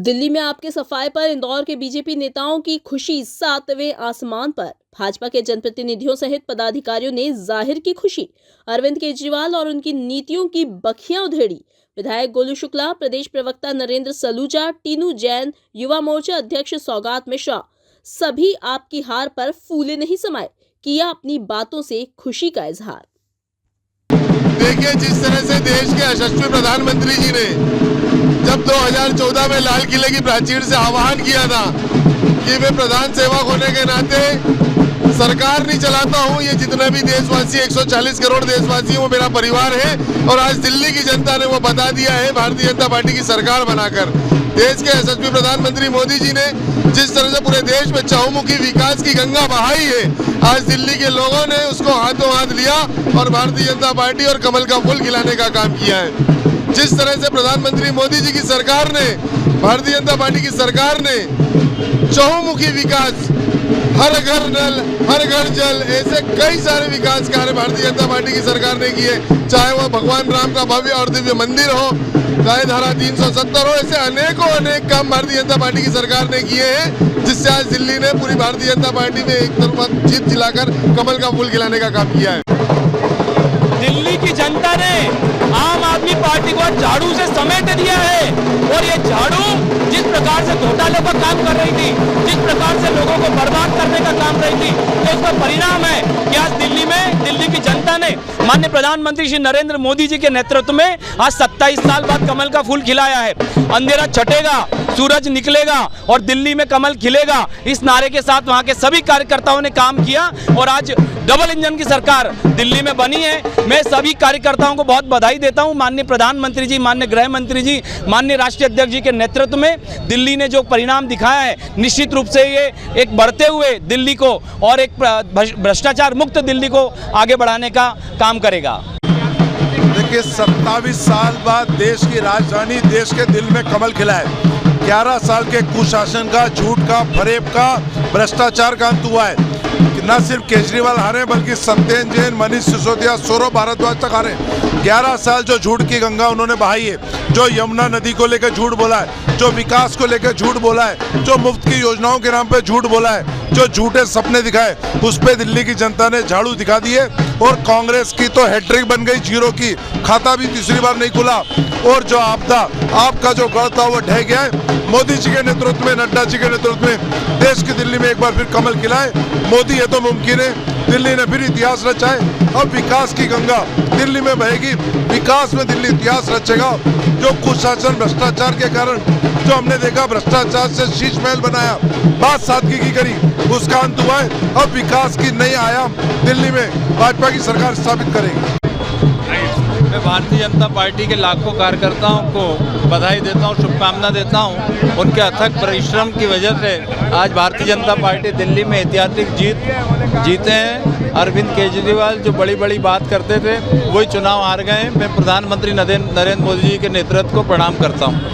दिल्ली में आपके सफाए पर इंदौर के बीजेपी नेताओं की खुशी सातवें आसमान पर। भाजपा के जनप्रतिनिधियों सहित पदाधिकारियों ने जाहिर की खुशी। अरविंद केजरीवाल और उनकी नीतियों की बखियां उधेड़ी। विधायक गोलू शुक्ला, प्रदेश प्रवक्ता नरेंद्र सलूजा, टीनू जैन, युवा मोर्चा अध्यक्ष सौगात मिश्रा, सभी आपकी हार पर फूले नहीं समाये, किया अपनी बातों से खुशी का इजहार। देखिए, जिस तरह से देश के यशस्वी प्रधानमंत्री जी ने जब 2014 में लाल किले की प्राचीर से आह्वान किया था कि मैं प्रधान सेवक होने के नाते सरकार नहीं चलाता हूं, ये जितने भी देशवासी 140 करोड़ देशवासी वो मेरा परिवार है, और आज दिल्ली की जनता ने वो बता दिया है भारतीय जनता पार्टी की सरकार बनाकर। देश के यशस्वी प्रधानमंत्री मोदी जी ने जिस तरह से पूरे देश में चहुमुखी विकास की गंगा बहाई है, आज दिल्ली के लोगों ने उसको हाथों हाथ लिया और भारतीय जनता पार्टी और कमल का फूल खिलाने का काम किया है। जिस तरह से प्रधानमंत्री मोदी जी की सरकार ने, भारतीय जनता पार्टी की सरकार ने चहुमुखी विकास, हर घर नल, हर घर जल, ऐसे कई सारे विकास कार्य भारतीय जनता पार्टी की सरकार ने किए। चाहे वह भगवान राम का भव्य और दिव्य मंदिर हो, चाहे धारा 370 हो, ऐसे अनेक काम भारतीय जनता पार्टी की सरकार ने किए हैं, जिससे आज दिल्ली ने पूरी भारतीय जनता पार्टी में एक तरफा जीत दिलाकर कमल का फूल खिलाने का काम किया है। दिल्ली की जनता ने आम आदमी पार्टी को झाड़ू से समेट दिया है, और ये झाड़ू जिस प्रकार से घोटाले पर काम कर रही थी, जिस प्रकार से लोगों को बर्बाद करने का काम रही थी, तो उसका परिणाम है कि आज दिल्ली की जनता ने माननीय प्रधानमंत्री श्री नरेंद्र मोदी जी के नेतृत्व में आज 27 साल बाद कमल का फूल खिलाया है। अंधेरा छटेगा, सूरज निकलेगा और दिल्ली में कमल खिलेगा, इस नारे के साथ वहां के सभी कार्यकर्ताओं ने काम किया और आज डबल इंजन की सरकार दिल्ली में बनी है। मैं सभी कार्यकर्ताओं को बहुत बधाई देता हूं। माननीय प्रधानमंत्री जी, माननीय गृह मंत्री जी, माननीय राष्ट्रीय अध्यक्ष जी के नेतृत्व में दिल्ली ने जो परिणाम दिखाया है, निश्चित रूप से ये एक बढ़ते हुए दिल्ली को और एक भ्रष्टाचार मुक्त दिल्ली को आगे बढ़ाने का काम करेगा। देखिए, 27 साल बाद देश की राजधानी, देश के दिल में कमल खिला है। 11 साल के कुशासन का, झूठ का, फरेब का, भ्रष्टाचार का अंत हुआ है। न सिर्फ केजरीवाल हारे, बल्कि सत्येंद्र जैन, मनीष सिसोदिया, सौरभ भारद्वाज तक हारे। 11 साल जो झूठ की गंगा उन्होंने बहाई है, जो यमुना नदी को लेकर झूठ बोला है, जो विकास को लेकर झूठ बोला है, जो मुफ्त की योजनाओं के नाम पे झूठ बोला है, जो झूठे सपने दिखाए, उस पे दिल्ली की जनता ने झाड़ू दिखा दिए। और कांग्रेस की तो हैट्रिक बन गई जीरो की, खाता भी तीसरी बार नहीं खुला, और जो आपका जो गढ़ था वो ढह गया है। मोदी जी के नेतृत्व में, नड्डा जी के नेतृत्व में देश की दिल्ली में एक बार फिर कमल खिलाए। मोदी है तो मुमकिन है, दिल्ली ने फिर इतिहास रचा है। अब विकास की गंगा दिल्ली में बहेगी, विकास में दिल्ली इतिहास रचेगा। जो कुशासन, भ्रष्टाचार के कारण जो हमने देखा, भ्रष्टाचार से शीश महल बनाया, बात सादगी की करी, उसका अंत हुआ है। अब विकास की नई आयाम दिल्ली में भाजपा की सरकार स्थापित करेगी। मैं भारतीय जनता पार्टी के लाखों कार्यकर्ताओं को बधाई देता हूं, शुभकामना देता हूं। उनके अथक परिश्रम की वजह से आज भारतीय जनता पार्टी दिल्ली में ऐतिहासिक जीते हैं। अरविंद केजरीवाल जो बड़ी बात करते थे, वही चुनाव हार गए हैं। मैं प्रधानमंत्री नरेंद्र मोदी जी के नेतृत्व को प्रणाम करता हूं।